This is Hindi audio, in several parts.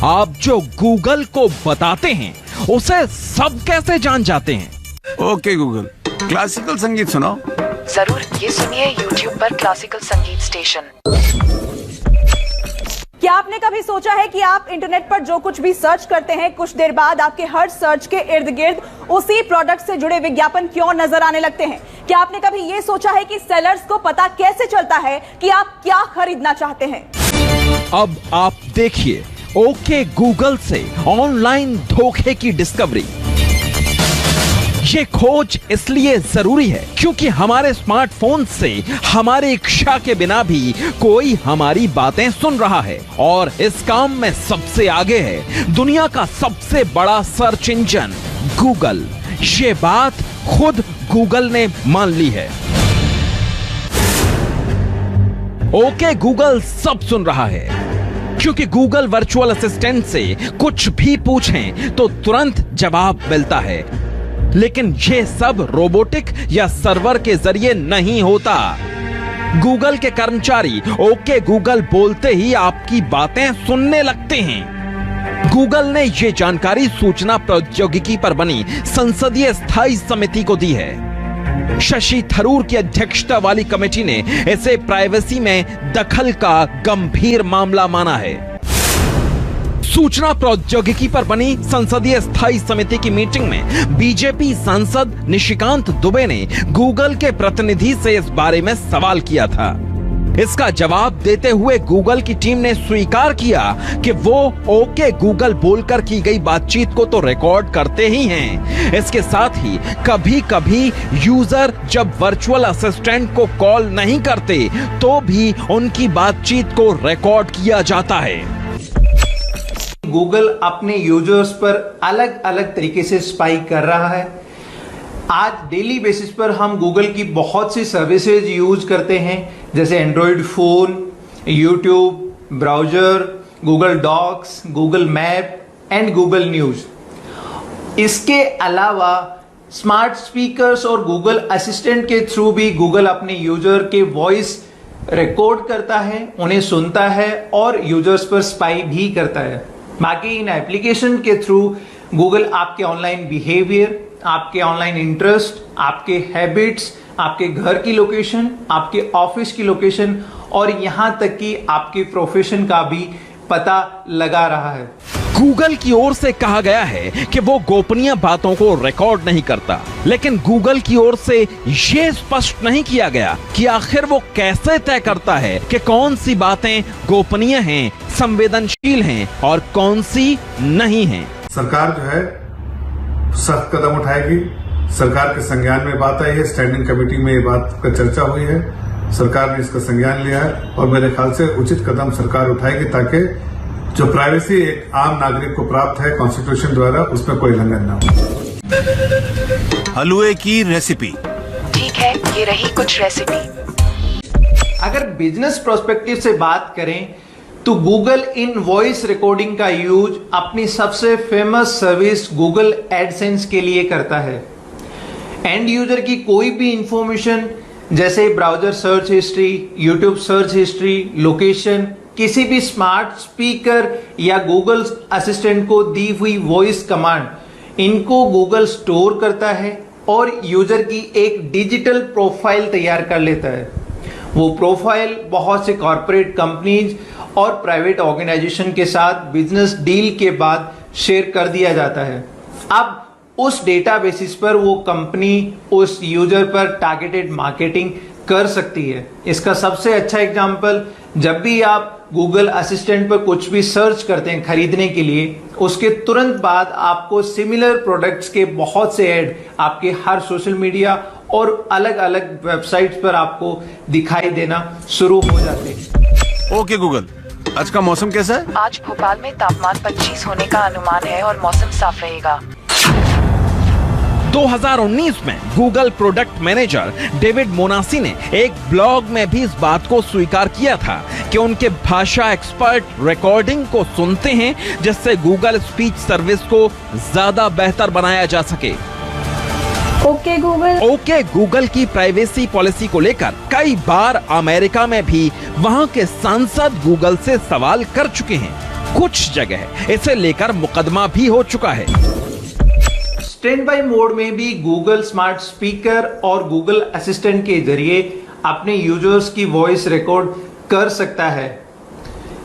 आप जो गूगल को बताते हैं उसे सब कैसे जान जाते हैं? ओके गूगल, क्लासिकल संगीत सुनाओ। जरूर, ये सुनिए YouTube पर क्लासिकल संगीत स्टेशन। क्या आपने कभी सोचा है कि आप इंटरनेट पर जो कुछ भी सर्च करते हैं, कुछ देर बाद आपके हर सर्च के इर्द गिर्द उसी प्रोडक्ट से जुड़े विज्ञापन क्यों नजर आने लगते हैं? क्या आपने कभी यह सोचा है कि सेलर्स को पता कैसे चलता है कि आप क्या खरीदना चाहते हैं? अब आप देखिए ओके गूगल से ऑनलाइन धोखे की डिस्कवरी। ये खोज इसलिए जरूरी है क्योंकि हमारे स्मार्टफोन से हमारी इच्छा के बिना भी कोई हमारी बातें सुन रहा है और इस काम में सबसे आगे है दुनिया का सबसे बड़ा सर्च इंजन गूगल। ये बात खुद गूगल ने मान ली है। ओके गूगल सब सुन रहा है क्योंकि गूगल वर्चुअल असिस्टेंट से कुछ भी पूछें तो तुरंत जवाब मिलता है। लेकिन ये सब रोबोटिक या सर्वर के जरिए नहीं होता। गूगल के कर्मचारी ओके गूगल बोलते ही आपकी बातें सुनने लगते हैं। गूगल ने ये जानकारी सूचना प्रौद्योगिकी पर बनी संसदीय स्थायी समिति को दी है। शशि थरूर की अध्यक्षता वाली कमेटी ने इसे प्राइवेसी में दखल का गंभीर मामला माना है। सूचना प्रौद्योगिकी पर बनी संसदीय स्थायी समिति की मीटिंग में बीजेपी सांसद निशिकांत दुबे ने गूगल के प्रतिनिधि से इस बारे में सवाल किया था। इसका जवाब देते हुए गूगल की टीम ने स्वीकार किया कि वो ओके गूगल बोलकर की गई बातचीत को तो रिकॉर्ड करते ही हैं। इसके साथ ही कभी-कभी यूजर जब वर्चुअल असिस्टेंट को कॉल नहीं करते तो भी उनकी बातचीत को रिकॉर्ड किया जाता है। गूगल अपने यूजर्स पर अलग अलग तरीके से स्पाई कर रहा है। आज डेली बेसिस पर हम गूगल की बहुत सी सर्विसेज यूज करते हैं, जैसे Android phone, YouTube, browser, Google Docs, Google Map and Google News. इसके अलावा स्मार्ट स्पीकर्स और गूगल असिस्टेंट के थ्रू भी गूगल अपने यूजर के वॉइस रिकॉर्ड करता है, उन्हें सुनता है और यूजर्स पर स्पाई भी करता है। बाकी इन एप्लीकेशन के थ्रू गूगल आपके ऑनलाइन बिहेवियर, आपके ऑनलाइन इंटरेस्ट, आपके हैबिट्स, आपके घर की लोकेशन, आपके ऑफिस की लोकेशन और यहां तक कि आपके प्रोफेशन का भी पता लगा रहा है। गूगल की ओर से कहा गया है कि वो गोपनीय बातों को रिकॉर्ड नहीं करता, लेकिन गूगल की ओर से ये स्पष्ट नहीं किया गया कि आखिर वो कैसे तय करता है कि कौन सी बातें गोपनीय हैं, संवेदनशील हैं और कौन सी नहीं हैं। सरकार जो है सख्त कदम उठाएगी। सरकार के संज्ञान में बात आई है, स्टैंडिंग कमेटी में ये बात पर चर्चा हुई है, सरकार ने इसका संज्ञान लिया है और मेरे ख्याल से उचित कदम सरकार उठाएगी ताकि जो प्राइवेसी एक आम नागरिक को प्राप्त है कॉन्स्टिट्यूशन द्वारा, उसमें कोई उल्लंघन ना हो। हलवे की रेसिपी। ठीक है, ये रही कुछ रेसिपी। अगर बिजनेस प्रोस्पेक्टिव से बात करें तो गूगल इन वॉइस रिकॉर्डिंग का यूज अपनी सबसे फेमस सर्विस गूगल एडसेंस के लिए करता है। एंड यूजर की कोई भी इंफॉर्मेशन जैसे browser search history, YouTube search history, location, किसी भी स्मार्ट स्पीकर या गूगल असिस्टेंट को दी हुई वॉइस कमांड, इनको गूगल स्टोर करता है और यूजर की एक डिजिटल प्रोफाइल तैयार कर लेता है। वो प्रोफाइल बहुत से कॉर्पोरेट कंपनीज और प्राइवेट ऑर्गेनाइजेशन के साथ बिजनेस डील के बाद शेयर कर दिया जाता है। अब उस डेटा बेसिस पर वो कंपनी उस यूजर पर टारगेटेड मार्केटिंग कर सकती है। इसका सबसे अच्छा एग्जांपल, जब भी आप गूगल असिस्टेंट पर कुछ भी सर्च करते हैं खरीदने के लिए, उसके तुरंत बाद आपको सिमिलर प्रोडक्ट्स के बहुत से ऐड आपके हर सोशल मीडिया और अलग अलग वेबसाइट्स पर आपको दिखाई देना शुरू हो जाते हैं। ओके गूगल, आज का मौसम कैसा है? आज भोपाल में तापमान 25 होने का अनुमान है और मौसम साफ रहेगा। 2019 में गूगल प्रोडक्ट मैनेजर डेविड मोनासी ने एक ब्लॉग में भी इस बात को स्वीकार किया था कि उनके भाषा एक्सपर्ट रिकॉर्डिंग को सुनते हैं जिससे गूगल स्पीच सर्विस को ज्यादा बेहतर बनाया जा सके। ओके गूगल की प्राइवेसी पॉलिसी को लेकर कई बार अमेरिका में भी वहां के सांसद गूगल से सवाल कर चुके हैं। कुछ जगह इसे लेकर मुकदमा भी हो चुका है। स्टैंड बाय मोड में भी गूगल स्मार्ट स्पीकर और गूगल असिस्टेंट के जरिए अपने यूजर्स की वॉइस रिकॉर्ड कर सकता है।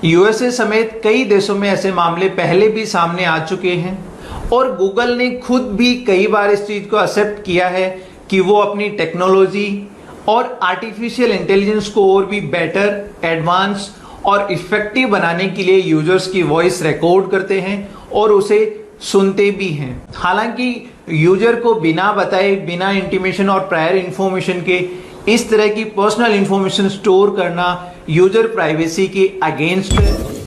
यूएसए समेत कई देशों में ऐसे मामले पहले भी सामने आ चुके हैं और गूगल ने खुद भी कई बार इस चीज को एक्सेप्ट किया है कि वो अपनी टेक्नोलॉजी और आर्टिफिशियल इंटेलिजेंस को और भी बेटर, एडवांस और इफेक्टिव बनाने के लिए यूजर्स की वॉइस रिकॉर्ड करते हैं और उसे सुनते भी हैं। हालांकि यूजर को बिना बताए, बिना इंटीमेशन और प्रायर इंफॉर्मेशन के इस तरह की पर्सनल इंफॉर्मेशन स्टोर करना यूजर प्राइवेसी के अगेंस्ट है।